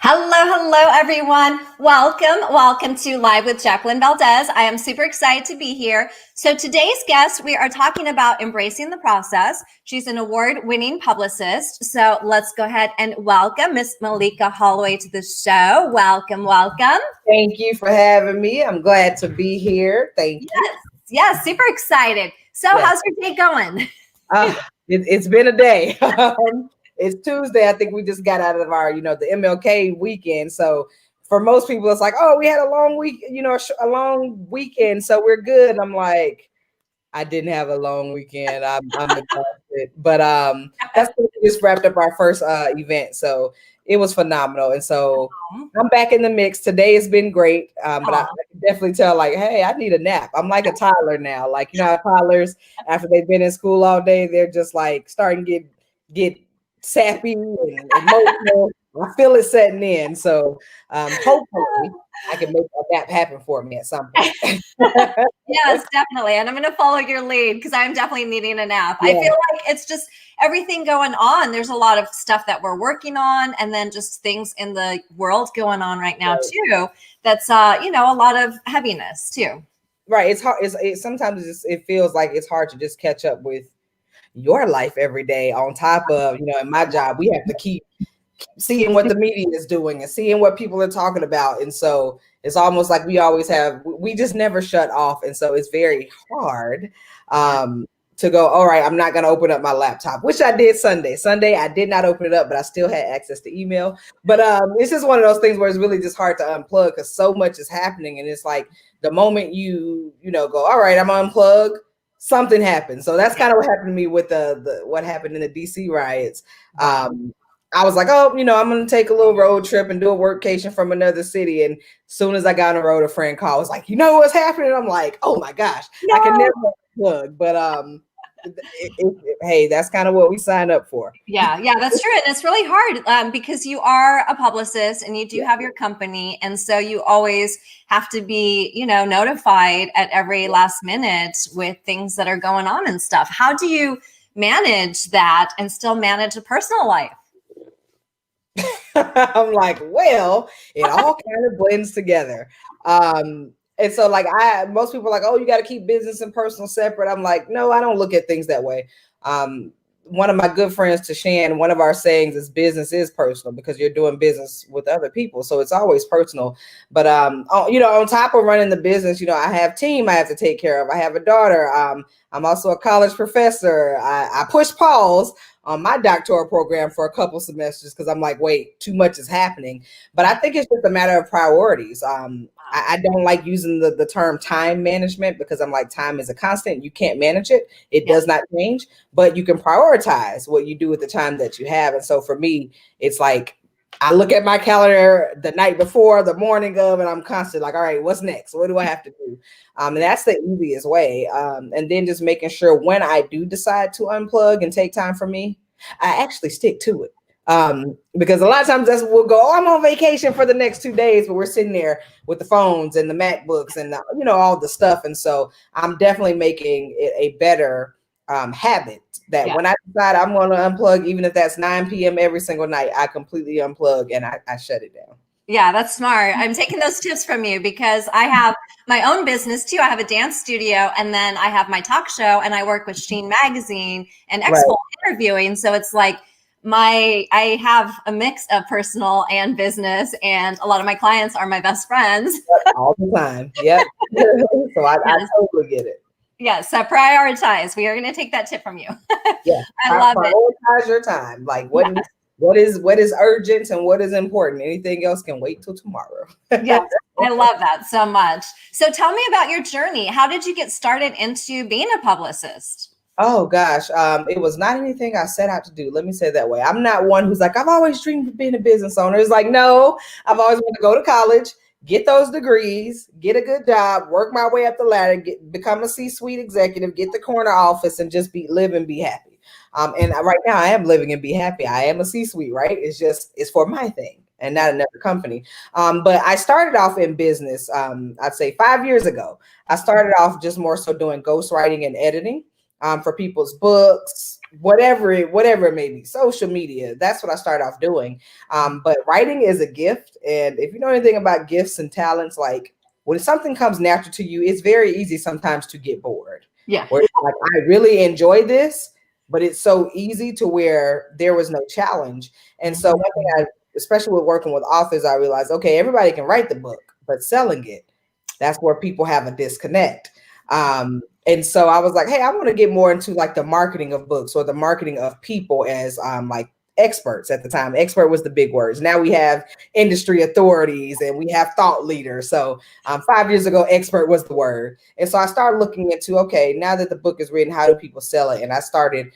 Hello, everyone. Welcome to Live with Jacqueline Valdez. I am super excited to be here. So today's guest, we are talking about embracing the process. She's an award-winning publicist. So let's go ahead and welcome Miss Maleeka Hollaway to the show. Welcome. Thank you for having me. I'm glad to be here. Thank you. Yes, super excited. So how's your day going? It's been a day. It's Tuesday. I think we just got out of our, the MLK weekend. So for most people, it's like, oh, we had a long week, a long weekend. So we're good. And I'm like, I didn't have a long weekend. I'm exhausted. But that's when we just wrapped up our first event. So it was phenomenal. And so I'm back in the mix. Today has been great. But I can definitely tell, like, hey, I need a nap. I'm like a toddler now. Like, how toddlers, after they've been in school all day, they're just like starting to get sappy and emotional. I feel it setting in. So hopefully I can make that happen for me at some point. Yes, definitely. And I'm going to follow your lead because I'm definitely needing a nap. Yeah. I feel like it's just everything going on. There's a lot of stuff that we're working on, and then just things in the world going on right now too. That's a lot of heaviness too. Right. It's hard. Sometimes it feels like it's hard to just catch up with your life every day, on top of, in my job, we have to keep seeing what the media is doing and seeing what people are talking about. And so it's almost like we just never shut off. And so it's very hard to go, all right, I'm not going to open up my laptop, which I did Sunday. I did not open it up, but I still had access to email. But it's just one of those things where it's really just hard to unplug because so much is happening. And it's like the moment you go, all right, I'm unplugged, something happened. So that's kind of what happened to me with what happened in the DC riots. I was like, oh, I'm going to take a little road trip and do a workcation from another city. And as soon as I got on the road, a friend called, was like, what's happening? I'm like, oh my gosh, no. I can never plug. But hey, that's kind of what we signed up for. Yeah, that's true. And it's really hard because you are a publicist and you do have your company. And so you always have to be, notified at every last minute with things that are going on and stuff. How do you manage that and still manage a personal life? I'm like, well, it all kind of blends together. And so like most people are like, oh, you got to keep business and personal separate. I'm like, no, I don't look at things that way. One of my good friends, Tashan, one of our sayings is business is personal because you're doing business with other people. So it's always personal. But, on top of running the business, I have team I have to take care of. I have a daughter. I'm also a college professor. I push pause on my doctoral program for a couple semesters because I'm like, wait, too much is happening. But I think it's just a matter of priorities. I don't like using the term time management because I'm like, time is a constant. You can't manage it. It does not change, but you can prioritize what you do with the time that you have. And so for me, it's like, I look at my calendar the night before, the morning of, and I'm constantly like, all right, what's next? What do I have to do? And that's the easiest way. And then just making sure when I do decide to unplug and take time for me, I actually stick to it. Because a lot of times we'll go, oh, I'm on vacation for the next 2 days, but we're sitting there with the phones and the MacBooks and all the stuff. And so I'm definitely making it a better habit that when I decide I'm going to unplug, even if that's 9 p.m. every single night, I completely unplug and I shut it down. Yeah, that's smart. I'm taking those tips from you because I have my own business too. I have a dance studio and then I have my talk show and I work with Sheen Magazine and Expo interviewing. So it's like I have a mix of personal and business, and a lot of my clients are my best friends. All the time. Yep. So I totally get it. Yes, so prioritize. We are going to take that tip from you. Yeah, I love it. Prioritize your time. Like what is urgent and what is important. Anything else can wait till tomorrow. Yes, I love that so much. So tell me about your journey. How did you get started into being a publicist? Oh gosh, it was not anything I set out to do. Let me say it that way. I'm not one who's like, I've always dreamed of being a business owner. It's like, no, I've always wanted to go to college, get those degrees, get a good job, work my way up the ladder, become a C-suite executive, get the corner office, and just live and be happy. And right now I am living and be happy. I am a C-suite, right? It's for my thing and not another company. But I started off in business, I'd say 5 years ago. I started off just more so doing ghostwriting and editing. for people's books, whatever it may be, social media. That's what I started off doing. But writing is a gift. And if you know anything about gifts and talents, like when something comes natural to you, it's very easy sometimes to get bored. Yeah. Where it's like, I really enjoy this, but it's so easy to where there was no challenge. And so one thing especially with working with authors, I realized, okay, everybody can write the book, but selling it, that's where people have a disconnect. And so I was like, hey, I want to get more into like the marketing of books or the marketing of people as like experts. At the time, expert was the big words. Now we have industry authorities and we have thought leaders. So 5 years ago, expert was the word. And so I started looking into, okay, now that the book is written, how do people sell it? And I started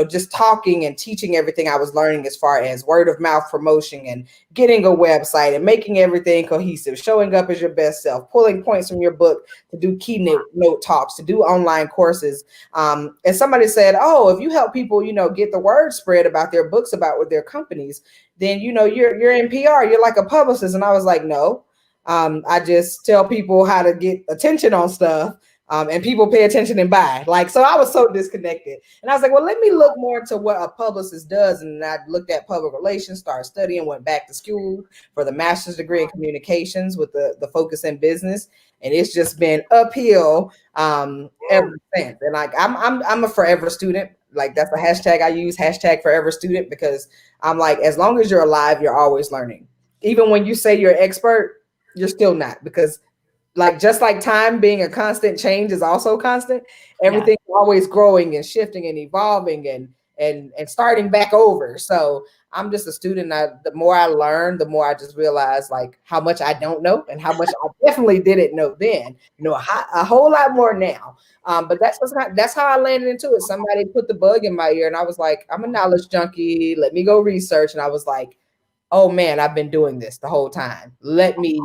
just talking and teaching everything I was learning as far as word of mouth promotion and getting a website and making everything cohesive, showing up as your best self, pulling points from your book to do keynote talks, to do online courses. And somebody said, oh, if you help people, get the word spread about their books, about with their companies, then, you're in PR, you're like a publicist. And I was like, no, I just tell people how to get attention on stuff. And people pay attention and buy. So I was so disconnected. And I was like, well, let me look more into what a publicist does. And I looked at public relations, started studying, went back to school for the master's degree in communications with the focus in business. And it's just been uphill ever since. And I'm a forever student. That's a hashtag I use, hashtag forever student, because I'm like, as long as you're alive, you're always learning. Even when you say you're an expert, you're still not, because just like time being a constant change is also constant. Everything's always growing and shifting and evolving and starting back over. So I'm just a student. The more I learn, the more I just realize how much I don't know and how much I definitely didn't know then. A whole lot more now. But that's how I landed into it. Somebody put the bug in my ear, and I was like, I'm a knowledge junkie. Let me go research. And I was like, oh man, I've been doing this the whole time. Let me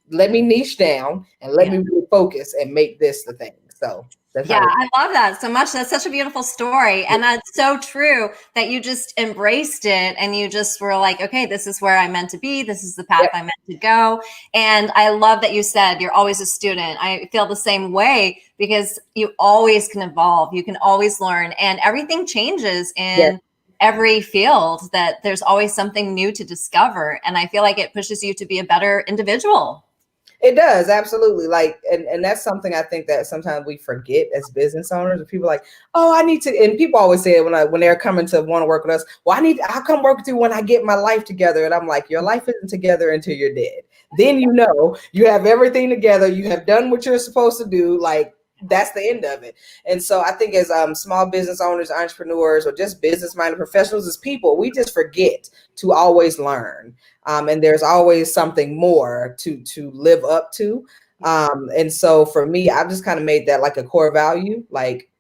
niche down and let me really focus and make this the thing. So I love that so much. That's such a beautiful story. And that's so true that you just embraced it and you just were like, okay, this is where I'm meant to be. This is the path I'm meant to go. And I love that you said you're always a student. I feel the same way, because you always can evolve. You can always learn, and everything changes in every field, that there's always something new to discover. And I feel like it pushes you to be a better individual. It does, absolutely. And that's something I think that sometimes we forget as business owners. People are like, oh, I need to, and people always say it when they're coming to want to work with us, well, I'll come work with you when I get my life together. And I'm like, your life isn't together until you're dead. Then you have everything together. You have done what you're supposed to do. That's the end of it. And so I think as small business owners, entrepreneurs, or just business-minded professionals, as people, we just forget to always learn. And there's always something more to live up to. And so for me, I've just kind of made that like a core value.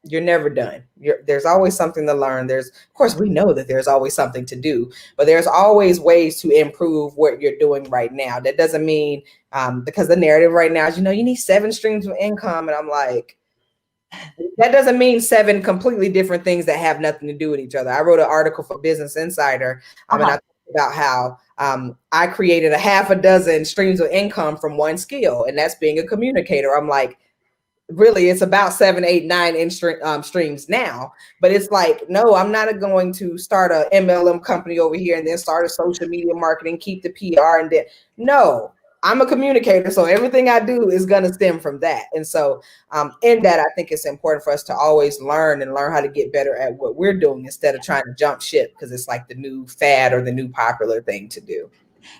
You're never done. There's always something to learn. Of course, we know that there's always something to do, but there's always ways to improve what you're doing right now. That doesn't mean, because the narrative right now is, you need 7 streams of income. And I'm like, that doesn't mean 7 completely different things that have nothing to do with each other. I wrote an article for Business Insider, and I talked about how I created a half a dozen streams of income from one skill, and that's being a communicator. I'm like, really, it's about 7, 8, 9 streams now. But it's like, no, I'm not going to start a MLM company over here and then start a social media marketing, keep the PR, and then no. I'm a communicator, so everything I do is going to stem from that. And so in that, I think it's important for us to always learn how to get better at what we're doing instead of trying to jump ship because it's like the new fad or the new popular thing to do.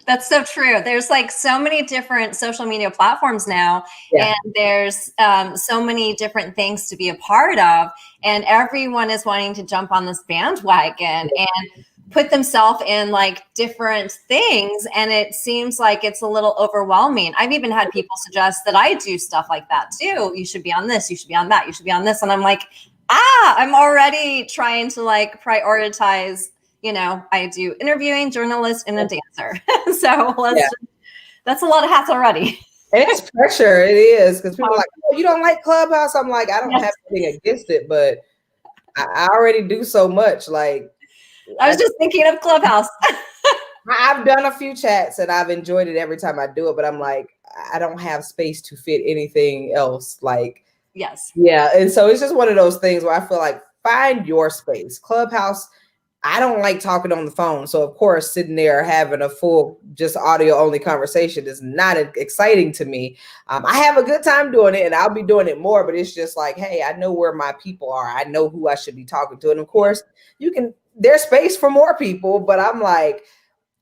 That's so true. There's so many different social media platforms now, and there's so many different things to be a part of, and everyone is wanting to jump on this bandwagon and put themselves in different things. And it seems like it's a little overwhelming. I've even had people suggest that I do stuff like that too. You should be on this, you should be on that, you should be on this. And I'm like, I'm already trying to prioritize, I do interviewing, journalist, and a dancer. So that's a lot of hats already. And it's pressure. It is, because people are like, oh, you don't like Clubhouse? I'm like, I don't have anything against it, but I already do so much. I was just thinking of Clubhouse. I've done a few chats and I've enjoyed it every time I do it, but I'm like, I don't have space to fit anything else. Yes. Yeah. And so it's just one of those things where I feel like find your space. Clubhouse, I don't like talking on the phone. So of course, sitting there having a full, just audio only conversation is not exciting to me. I have a good time doing it and I'll be doing it more, but it's just like, hey, I know where my people are. I know who I should be talking to. And of course, there's space for more people, but I'm like,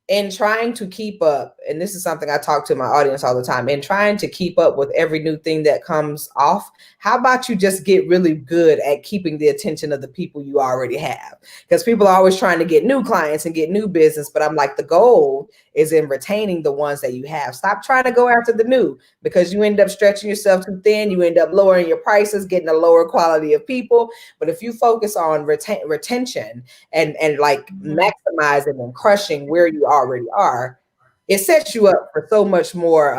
in trying to keep up, and this is something I talk to my audience all the time, in trying to keep up with every new thing that comes off, how about you just get really good at keeping the attention of the people you already have? Because people are always trying to get new clients and get new business, but I'm like, the goal is in retaining the ones that you have. Stop trying to go after the new, because you end up stretching yourself too thin. You end up lowering your prices, getting a lower quality of people. But if you focus on retention and like maximizing and crushing where you already are, it sets you up for so much more,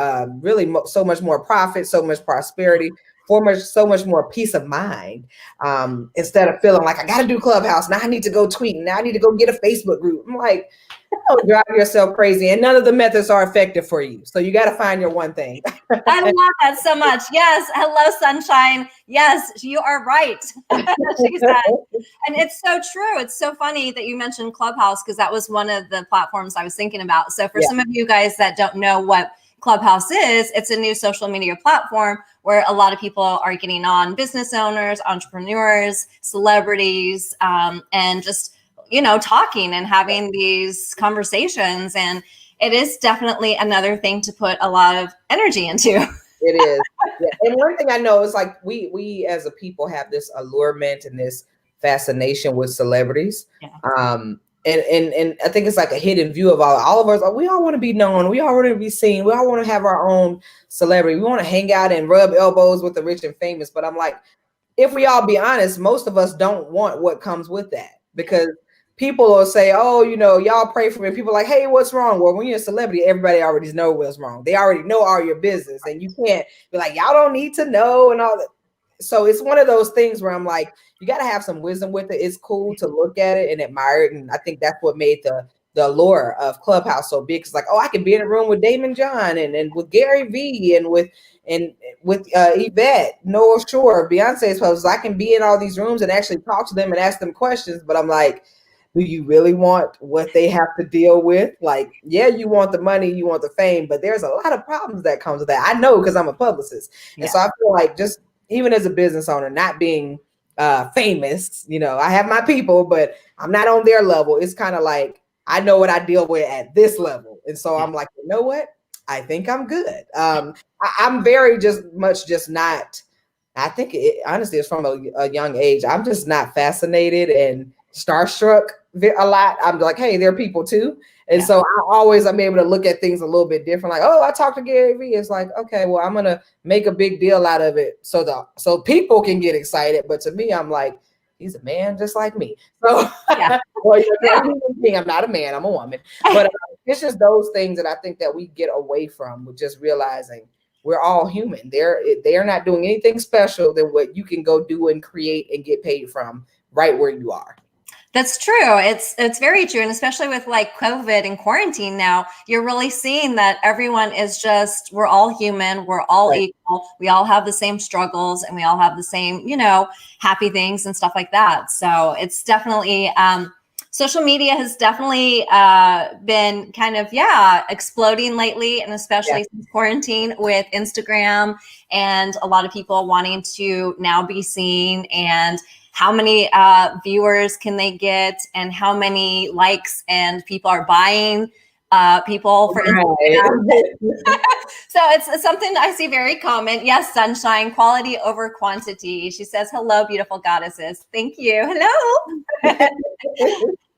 so much more profit, so much prosperity, so much more peace of mind. Instead of feeling like I got to do Clubhouse now, I need to go tweet, now I need to go get a Facebook group. I'm like, don't drive yourself crazy, and none of the methods are effective for you. So you got to find your one thing. I love that so much. Yes. Hello, sunshine. Yes, you are right. She said. And it's so true. It's so funny that you mentioned Clubhouse, because that was one of the platforms I was thinking about. So for some of you guys that don't know what Clubhouse is, it's a new social media platform where a lot of people are getting on, business owners, entrepreneurs, celebrities, and just, talking and having these conversations. And it is definitely another thing to put a lot of energy into. It is. Yeah. And one thing I know is like we as a people have this allurement and this fascination with celebrities. Yeah. And I think it's like a hidden view of all of us. We all want to be known. We all want to be seen. We all want to have our own celebrity. We want to hang out and rub elbows with the rich and famous. But I'm like, if we all be honest, most of us don't want what comes with that, because people will say, oh, y'all pray for me. People are like, hey, what's wrong? Well, when you're a celebrity, everybody already knows what's wrong. They already know all your business, and you can't be like, y'all don't need to know and all that. So it's one of those things where I'm like, you got to have some wisdom with it. It's cool to look at it and admire it. And I think that's what made the allure of Clubhouse so big. It's like, oh, I can be in a room with Damon John and with Gary Vee and with Yvette, Noah Shore, Beyonce's posts. I can be in all these rooms and actually talk to them and ask them questions. But I'm like, do you really want what they have to deal with? Like, yeah, you want the money, you want the fame, but there's a lot of problems that comes with that. I know, because I'm a publicist. And so I feel like, just even as a business owner, not being famous, I have my people, but I'm not on their level. It's kind of like, I know what I deal with at this level. And so I'm like, you know what? I think I'm good. I'm very just not, I think honestly, it's from a young age. I'm just not fascinated and starstruck a lot. I'm like, hey, they're people too. And so I'm able to look at things a little bit different. Like, oh, I talked to Gary Vee. It's like, okay, well, I'm going to make a big deal out of it so people can get excited. But to me, I'm like, he's a man just like me. So I'm not a man, I'm a woman. But it's just those things that I think that we get away from, with just realizing we're all human. They're not doing anything special than what you can go do and create and get paid from right where you are. That's true. It's very true. And especially with like COVID and quarantine now, you're really seeing that everyone is we're all human. We're all equal. We all have the same struggles, and we all have the same, happy things and stuff like that. So it's definitely, social media has definitely been kind of, exploding lately. And especially since quarantine, with Instagram and a lot of people wanting to now be seen, and how many viewers can they get, and how many likes, and people are buying people for Instagram. So it's something I see very common. Yes, sunshine, quality over quantity. She says, hello, beautiful goddesses. Thank you. Hello.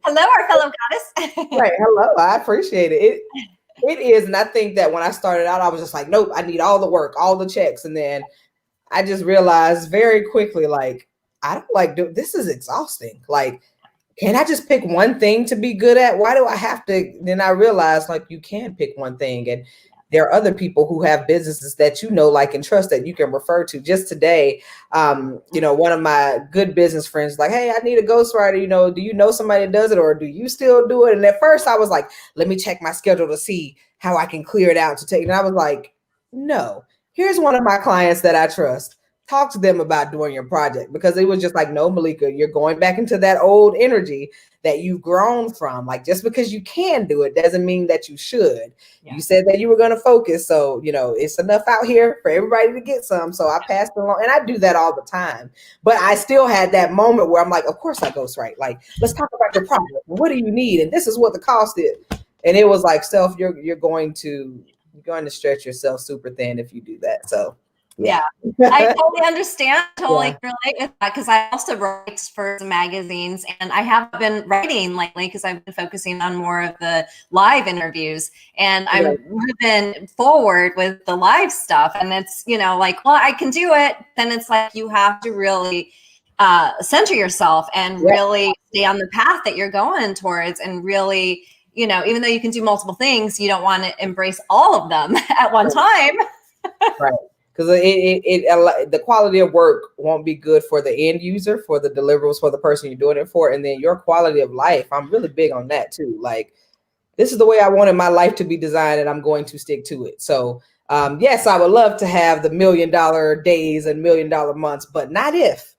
Hello, our fellow goddess. Right. Hello. I appreciate it. It is. And I think that when I started out, I was just like, nope, I need all the work, all the checks. And then I just realized very quickly, like, I don't like this is exhausting. Like, can I just pick one thing to be good at? Why do I have to? Then I realized, like, you can pick one thing, and there are other people who have businesses that like, and trust, that you can refer to. Just today, one of my good business friends, like, hey, I need a ghostwriter. Do you know somebody that does it, or do you still do it? And at first I was like, let me check my schedule to see how I can clear it out to take. And I was like, no, here's one of my clients that I trust. talk to them about doing your project, because it was just like, no, Maleeka, you're going back into that old energy that you've grown from. Like, just because you can do it doesn't mean that you should. Yeah. You said that you were going to focus. So, it's enough out here for everybody to get some. So I passed along, and I do that all the time. But I still had that moment where I'm like, of course I ghostwrite. Like, let's talk about your project. What do you need? And this is what the cost is. And it was like, Steph, you're going to stretch yourself super thin if you do that. So yeah. I totally understand. Totally relate with that, because I also write for some magazines, and I have been writing lately because I've been focusing on more of the live interviews, and I'm moving forward with the live stuff. And it's, like, well, I can do it. Then it's like, you have to really center yourself and really stay on the path that you're going towards, and really, even though you can do multiple things, you don't want to embrace all of them at one time. Right. Because the quality of work won't be good for the end user, for the deliverables, for the person you're doing it for. And then your quality of life, I'm really big on that too. Like, this is the way I wanted my life to be designed, and I'm going to stick to it. So yes, I would love to have the $1 million days and $1 million months, but not if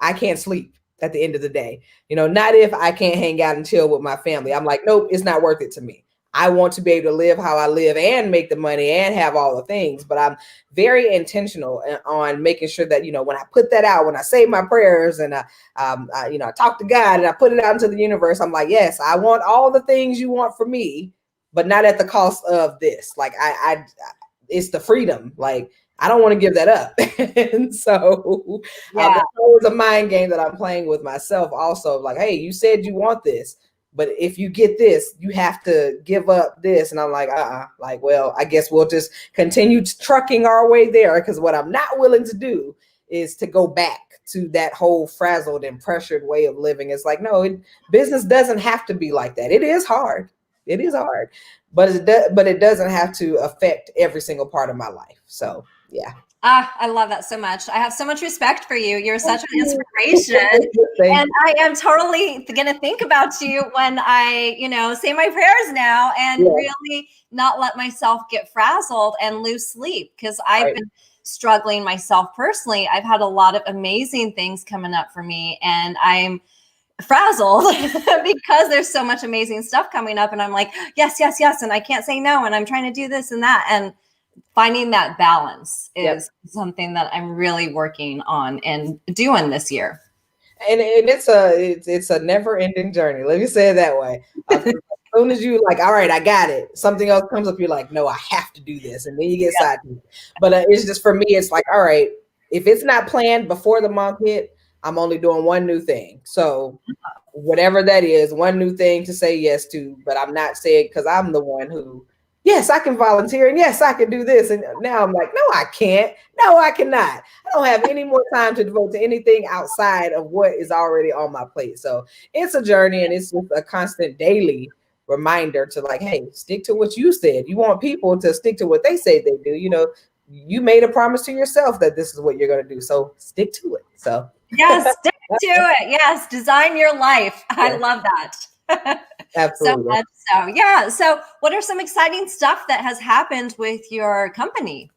I can't sleep at the end of the day. Not if I can't hang out and chill with my family. I'm like, nope, it's not worth it to me. I want to be able to live how I live and make the money and have all the things, but I'm very intentional on making sure that, when I put that out, when I say my prayers and I talk to God and I put it out into the universe, I'm like, yes, I want all the things you want for me, but not at the cost of this. Like, it's the freedom. Like, I don't want to give that up. And so it's always a mind game that I'm playing with myself also. Like, hey, you said you want this, but if you get this, you have to give up this. And I'm like, like, well, I guess we'll just continue trucking our way there. Because what I'm not willing to do is to go back to that whole frazzled and pressured way of living. It's like, no, business doesn't have to be like that. It is hard. It is hard, but it doesn't have to affect every single part of my life. So, yeah. I love that so much. I have so much respect for you. You're such an inspiration. And I am totally going to think about you when I, say my prayers now, and really not let myself get frazzled and lose sleep, because I've been struggling myself personally. I've had a lot of amazing things coming up for me, and I'm frazzled because there's so much amazing stuff coming up, and I'm like, yes, yes, yes. And I can't say no. And I'm trying to do this and that. And finding that balance is something that I'm really working on and doing this year. And it's a never ending journey. Let me say it that way. As soon as you like, all right, I got it, something else comes up, you're like, no, I have to do this. And then you get sidetracked. But it's just, for me, it's like, all right, if it's not planned before the month hit, I'm only doing one new thing. So whatever that is, one new thing to say yes to, but I'm not saying, because I'm the one who, yes, I can volunteer, and yes, I can do this. And now I'm like, no, I can't. No, I cannot. I don't have any more time to devote to anything outside of what is already on my plate. So it's a journey, and it's just a constant daily reminder to, like, hey, stick to what you said. You want people to stick to what they say they do. You made a promise to yourself that this is what you're going to do. So stick to it. So yes, stick to it. Yes, design your life. I love that. Absolutely. So much so. Yeah. So what are some exciting stuff that has happened with your company?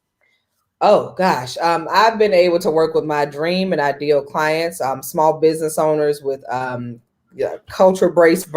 Oh gosh. I've been able to work with my dream and ideal clients, small business owners with culture-based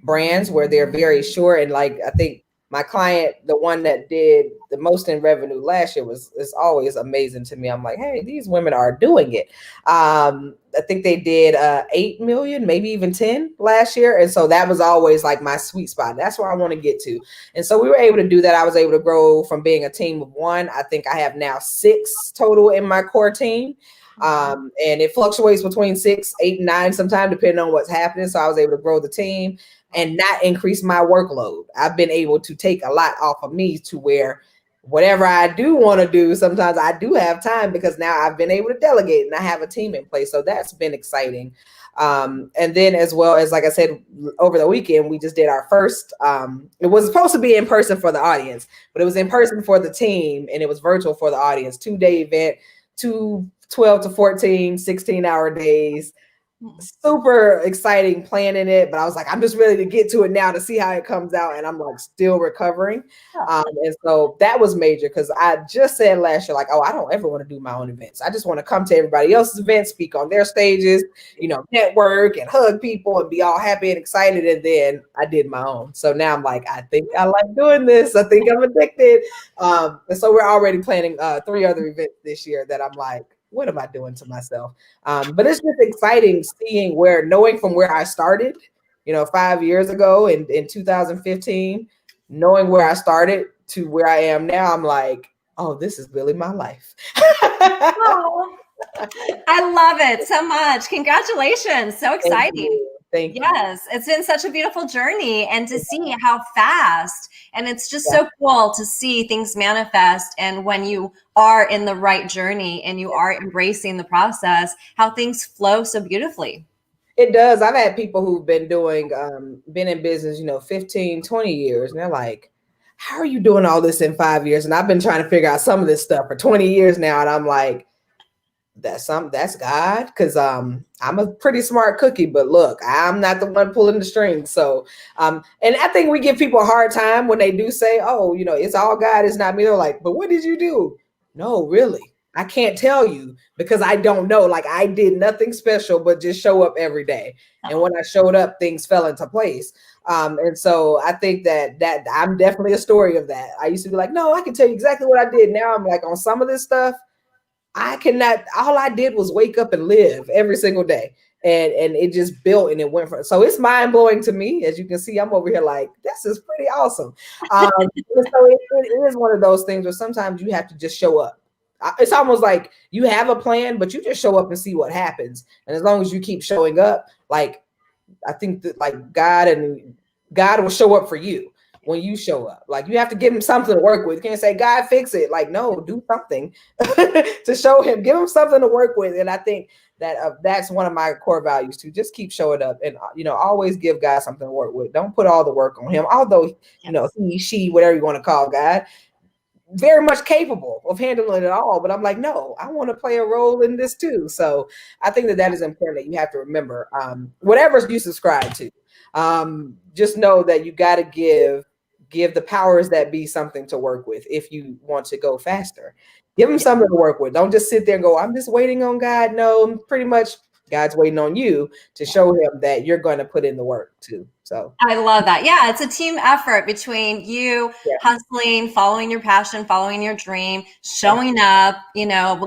brands where they're very sure. And like, I think my client, the one that did the most in revenue last year, is always amazing to me. I'm like, hey, these women are doing it. I think they did 8 million, maybe even 10 last year. And so that was always like my sweet spot. That's where I want to get to. And so we were able to do that. I was able to grow from being a team of 1. I think I have now 6 total in my core team. And it fluctuates between 6, 8, and 9 sometimes, depending on what's happening. So I was able to grow the team and not increase my workload. I've been able to take a lot off of me to where whatever I do want to do, sometimes I do have time, because now I've been able to delegate and I have a team in place. So that's been exciting. And then, as well as, like I said, over the weekend, we just did our first, it was supposed to be in person for the audience, but it was in person for the team, and it was virtual for the audience. 2-day event, 2 12 to 14, 16-hour days. super exciting planning it, but I was like, I'm just ready to get to it now to see how it comes out. And I'm like still recovering. And so that was major because I just said last year, like, oh, I don't ever want to do my own events. I just want to come to everybody else's events, speak on their stages, network and hug people and be all happy and excited. And then I did my own. So now I'm like, I think I like doing this. I think I'm addicted. And so we're already planning 3 other events this year that I'm like, what am I doing to myself? But it's just exciting seeing knowing from where I started, 5 years ago in 2015, knowing where I started to where I am now, I'm like, oh, this is really my life. Oh, I love it so much. Congratulations. So exciting. Thank you. Yes, it's been such a beautiful journey, and to see how fast, and it's just so cool to see things manifest. And when you are in the right journey and you are embracing the process, how things flow so beautifully. It does. I've had people who've been been in business, 15, 20 years, and they're like, how are you doing all this in 5 years? And I've been trying to figure out some of this stuff for 20 years now. And I'm like, that's God, because I'm a pretty smart cookie, but look, I'm not the one pulling the strings. So and I think we give people a hard time when they do say, oh, it's all God, it's not me. They're like, but what did you do? No, really, I can't tell you because I don't know. Like, I did nothing special but just show up every day. And when I showed up, things fell into place. And so I think that I'm definitely a story of that. I used to be like, no, I can tell you exactly what I did. Now I'm like, on some of this stuff, I cannot. All I did was wake up and live every single day, and it just built and it went for. So it's mind blowing to me. As you can see, I'm over here like, this is pretty awesome. So it is one of those things where sometimes you have to just show up. It's almost like you have a plan, but you just show up and see what happens. And as long as you keep showing up, like, I think that like God will show up for you. When you show up, like, you have to give him something to work with. You can't say, God, fix it. Like, no, do something to show him, give him something to work with. And I think that that's one of my core values too. Just keep showing up and, always give God something to work with. Don't put all the work on him. Although, he, she, whatever you want to call God, very much capable of handling it all. But I'm like, no, I want to play a role in this too. So I think that is important, that you have to remember, whatever you subscribe to, just know that you got to give the powers that be something to work with. If you want to go faster, give them something to work with. Don't just sit there and go, I'm just waiting on God. No, pretty much God's waiting on you to show him that you're going to put in the work too. So I love that. Yeah, it's a team effort between you hustling, following your passion, following your dream, showing up,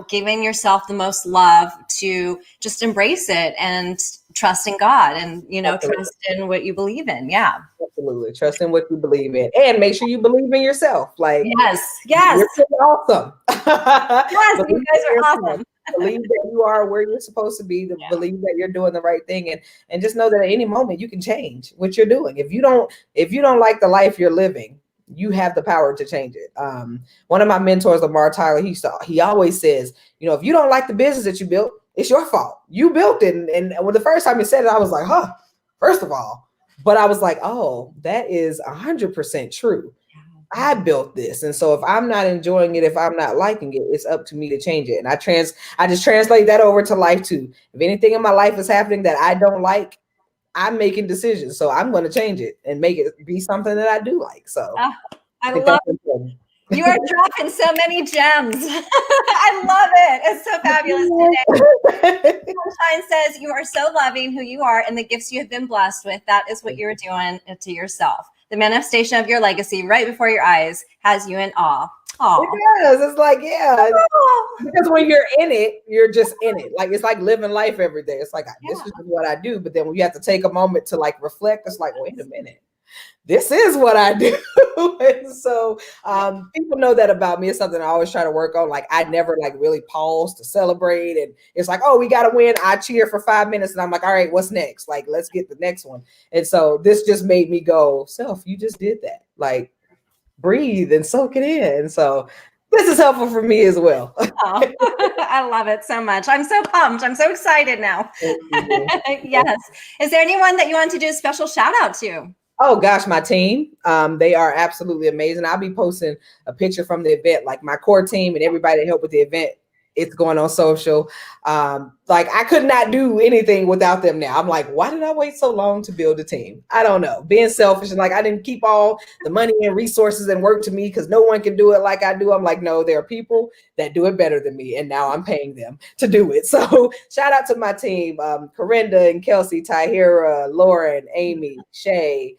giving yourself the most love to just embrace it and trust in God and, trust in what you believe in. Yeah. Absolutely. Trust in what you believe in, and make sure you believe in yourself. Like, yes. You're pretty awesome. Yes, you guys are awesome. Believe that you are where you're supposed to be, believe that you're doing the right thing, and just know that at any moment you can change what you're doing. If you don't like the life you're living, you have the power to change it. One of my mentors, Lamar Tyler, he always says, if you don't like the business that you built, it's your fault. You built it. And when the first time he said it, I was like, first of all, but I was like, oh, that is 100% true. I built this. And so if I'm not enjoying it, if I'm not liking it, it's up to me to change it. And I just translate that over to life too. If anything in my life is happening that I don't like, I'm making decisions. So I'm going to change it and make it be something that I do like. So I love it. You are dropping so many gems. I love it. It's so fabulous today. Sunshine says, you are so loving who you are and the gifts you have been blessed with. That is what you're doing to yourself. The manifestation of your legacy right before your eyes has you in awe. Aww. It does. It's like, because when you're in it, you're just in it. Like, it's like living life every day. It's like, this is what I do. But then when you have to take a moment to like reflect, it's like, wait a minute. This is what I do. And so people know that about me. It's something I always try to work on. Like, I never like really pause to celebrate. And it's like, oh, we got to win. I cheer for 5 minutes and I'm like, all right, what's next? Like, let's get the next one. And so this just made me go, Self, you just did that. Like, breathe and soak it in. So this is helpful for me as well. I love it so much. I'm so pumped. I'm so excited now. Yes. Is there anyone that you want to do a special shout out to? Oh gosh, my team. They are absolutely amazing. I'll be posting a picture from the event, like my core team and everybody that helped with the event. It's going on social. Like I could not do anything without them now. I'm like, why did I wait so long to build a team? I don't know. Being selfish and like I didn't keep all the money and resources and work to me because no one can do it like I do. I'm like, no, there are people that do it better than me, and now I'm paying them to do it. So shout out to my team, Corinda and Kelsey, Tahira, Lauren, Amy, Shay,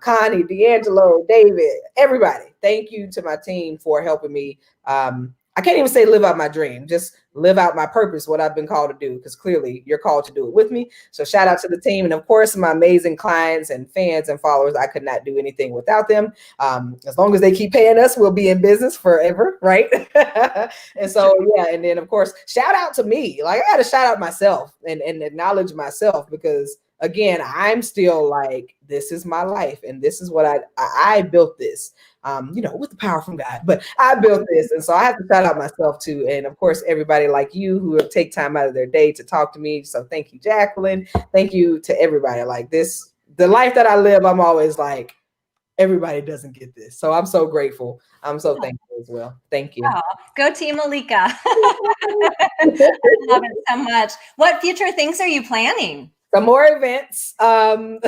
Connie, D'Angelo, David, everybody. Thank you to my team for helping me. I can't even say live out my dream, just live out my purpose, what I've been called to do, because clearly you're called to do it with me. So shout out to the team. And of course, my amazing clients and fans and followers. I could not do anything without them. As long as they keep paying us, we'll be in business forever, right? And so, yeah. And then, of course, shout out to me. Like I got to shout out myself and acknowledge myself because, again, I'm still like, this is my life and this is what I built this. With the power from God, but I built this. And so I have to shout out myself too. And of course, everybody like you who have take time out of their day to talk to me. So thank you, Jacqueline. Thank you to everybody like this. The life that I live, I'm always like, everybody doesn't get this. So I'm so grateful. I'm so thankful as well. Thank you. Oh, go team Maleeka. I love it so much. What future things are you planning? Some more events, planning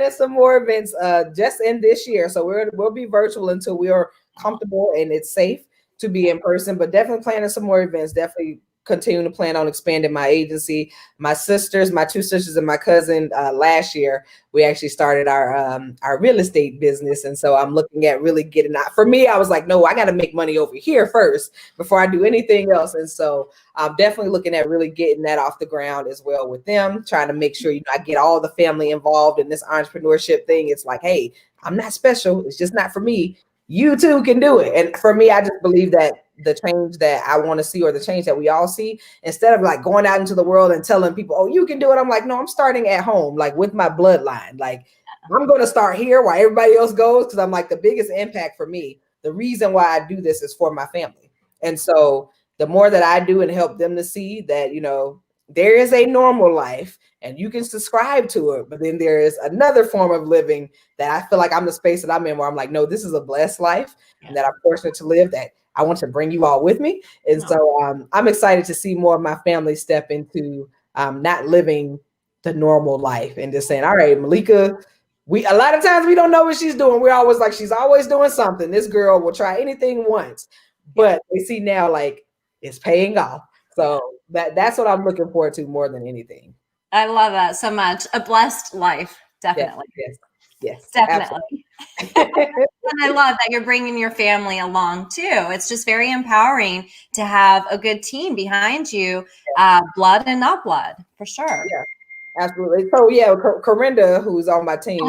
some more events just in this year. So we'll be virtual until we are comfortable and it's safe to be in person, but definitely planning some more events, definitely continuing to plan on expanding my agency. My two sisters and my cousin, last year, we actually started our real estate business. And so I'm looking at really getting out. For me, I was like, no, I got to make money over here first before I do anything else. And so I'm definitely looking at really getting that off the ground as well with them, trying to make sure, I get all the family involved in this entrepreneurship thing. It's like, hey, I'm not special. It's just not for me. You too can do it. And for me, I just believe that the change that I want to see, or the change that we all see, instead of like going out into the world and telling people, oh, you can do it. I'm like, no, I'm starting at home, like with my bloodline. Like I'm going to start here while everybody else goes. Cause I'm like, the biggest impact for me, the reason why I do this is for my family. And so the more that I do and help them to see that, there is a normal life and you can subscribe to it, but then there is another form of living that I feel like I'm the space that I'm in where I'm like, no, this is a blessed life and that I'm fortunate to live, that I want to bring you all with me. And so I'm excited to see more of my family step into not living the normal life and just saying, all right, Maleeka, a lot of times we don't know what she's doing. We're always like, she's always doing something. This girl will try anything once, but they see now like it's paying off. So that's what I'm looking forward to more than anything. I love that so much. A blessed life, definitely. Yes, definitely. And I love that you're bringing your family along too. It's just very empowering to have a good team behind you, blood and not blood, for sure. Yeah, absolutely. So yeah, Corinda, who's on my team,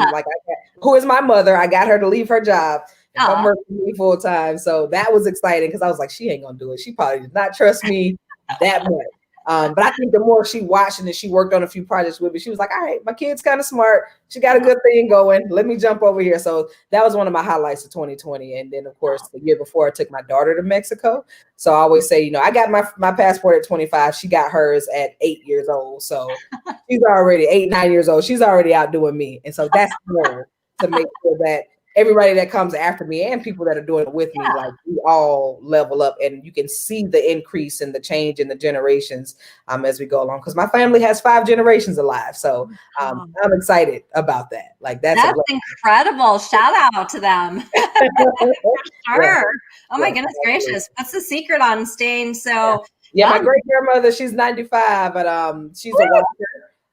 who is my mother, I got her to leave her job and come work for me full time. So that was exciting because I was like, she ain't gonna do it. She probably did not trust me that much. But I think the more she watched and she worked on a few projects with me, she was like, all right, my kid's kind of smart. She got a good thing going. Let me jump over here. So that was one of my highlights of 2020. And then, of course, the year before, I took my daughter to Mexico. So I always say, I got my passport at 25. She got hers at 8 years old. So she's already 8, 9 years old. She's already outdoing me. And so that's the goal, to make sure that everybody that comes after me and people that are doing it with me, like we all level up, and you can see the increase in the change in the generations as we go along. Because my family has 5 generations alive, so I'm excited about that. Like that's incredible. Shout out to them. Sure. Oh my goodness gracious! What's the secret on staying so? Yeah, my great grandmother, she's 95, but she's a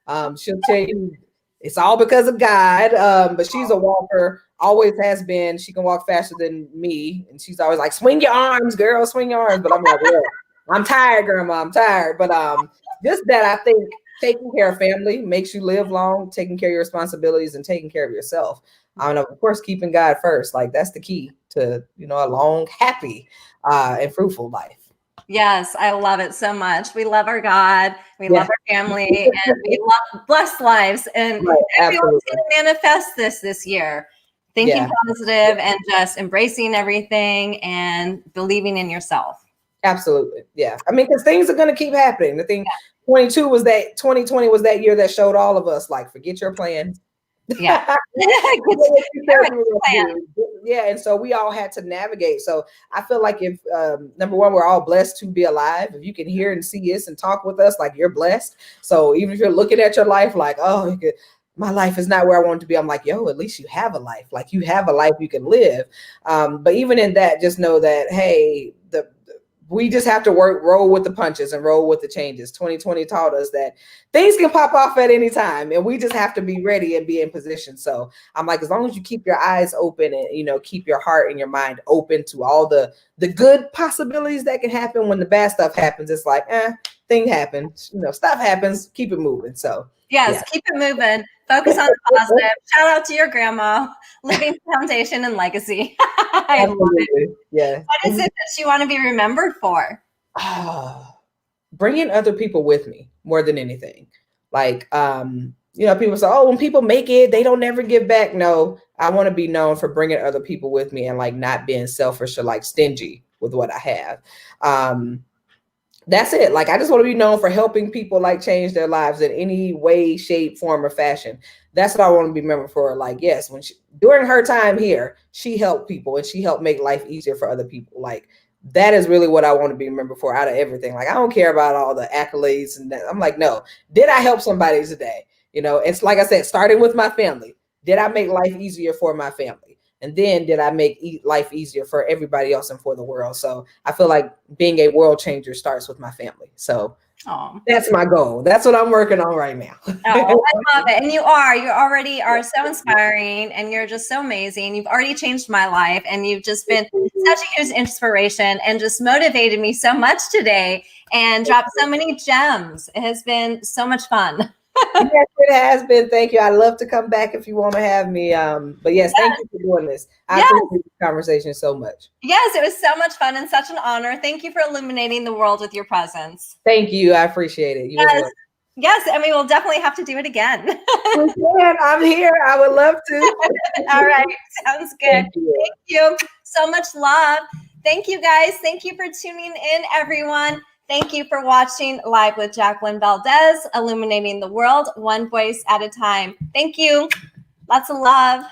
walker. She'll tell you it's all because of God, but she's a walker. Always has been. She can walk faster than me. And she's always like, swing your arms, girl, swing your arms. But I'm like, well, I'm tired, grandma, I'm tired. But just that, I think taking care of family makes you live long, taking care of your responsibilities and taking care of yourself. And of course, keeping God first. Like that's the key to, a long, happy and fruitful life. Yes, I love it so much. We love our God. We love our family. And we love blessed lives. And everyone's going to manifest this year. Thinking positive and just embracing everything and believing in yourself. Absolutely. Yeah. I mean, because things are going to keep happening. The thing 2020 was that year that showed all of us, like, forget your plans. Yeah. Yeah, and so we all had to navigate. So I feel like if number one, we're all blessed to be alive. If you can hear and see us and talk with us, like, you're blessed. So even if you're looking at your life like, oh, my life is not where I want it to be, I'm like, yo, at least you have a life. Like, you have a life you can live. But even in that, just know that, hey, we just have to roll with the punches and roll with the changes. 2020 taught us that things can pop off at any time, and we just have to be ready and be in position. So I'm like, as long as you keep your eyes open and, you know, keep your heart and your mind open to all the good possibilities that can happen. When the bad stuff happens, it's like, thing happens, you know, stuff happens, keep it moving. So yes, yeah. Keep it moving. Focus on the positive. Shout out to your grandma, leaving foundation and legacy. I love it. Yeah. What is it that you want to be remembered for? Bringing other people with me more than anything. Like, you know, people say, oh, when people make it, they don't never give back. No, I want to be known for bringing other people with me and, like, not being selfish or, like, stingy with what I have. That's it. Like, I just want to be known for helping people, like, change their lives in any way, shape, form, or fashion. That's what I want to be remembered for. Like, yes, during her time here, she helped people and she helped make life easier for other people. Like, that is really what I want to be remembered for out of everything. Like, I don't care about all the accolades and that. I'm like, no, did I help somebody today? You know, it's like I said, starting with my family. Did I make life easier for my family? And then did I make life easier for everybody else and for the world? So I feel like being a world changer starts with my family. So that's my goal. That's what I'm working on right now. I love it. And you already are so inspiring, and you're just so amazing. You've already changed my life, and you've just been such a huge inspiration and just motivated me so much today and dropped so many gems. It has been so much fun. Yes, it has been. Thank you. I'd love to come back if you want to have me. But yes, thank you for doing this. I appreciate the conversation so much. Yes, it was so much fun and such an honor. Thank you for illuminating the world with your presence. Thank you. I appreciate it. Yes, and we will definitely have to do it again. I'm here. I would love to. All right. Sounds good. Thank you. So much love. Thank you, guys. Thank you for tuning in, everyone. Thank you for watching Live with Jacqueline Valdez, illuminating the world one voice at a time. Thank you. Lots of love.